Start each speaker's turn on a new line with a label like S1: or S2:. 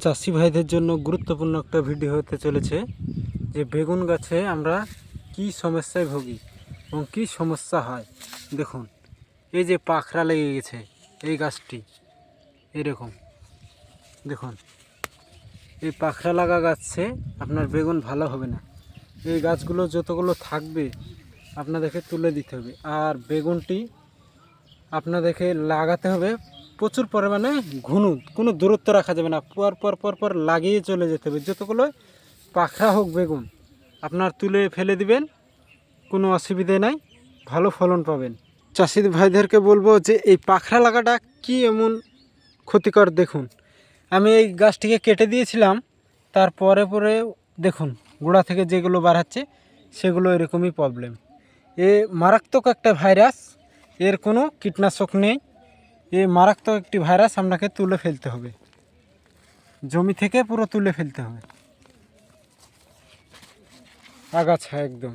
S1: চাষি ভাইদের জন্য গুরুত্বপূর্ণ একটা ভিডিও হতে চলেছে যে বেগুন গাছে আমরা কি সমস্যায় ভুগি এবং কি সমস্যা হয়। দেখুন, এই যে পাখরা লেগে গেছে এই গাছটি, এরকম দেখুন, এই পাখরা লাগা গাছে আপনার বেগুন ভালো হবে না। এই গাছগুলো যতগুলো থাকবে আপনাদেরকে তুলে দিতে হবে, আর বেগুনটি আপনাদেরকে লাগাতে হবে প্রচুর পরিমাণে ঘুনু, কোনো দূরত্ব রাখা যাবে না, পর লাগিয়ে চলে যেতে হবে। যতগুলো পাখরা হোক বেগুন আপনার তুলে ফেলে দিবেন, কোনো অসুবিধে নাই, ভালো ফলন পাবেন। চাষি ভাইদেরকে বলবো যে এই পাখরা লাগাটা কি এমন ক্ষতিকর। দেখুন, আমি এই গাছটিকে কেটে দিয়েছিলাম, তারপরে দেখুন গোড়া থেকে যেগুলো বাড়াচ্ছে সেগুলো এরকমই প্রবলেম। এ মারাত্মক একটা ভাইরাস, এর কোনো কীটনাশক নেই। এই মারাত্মক একটি ভাইরাস আপনাকে তুলে ফেলতে হবে, জমি থেকে পুরো তুলে ফেলতে হবে আগাছা একদম।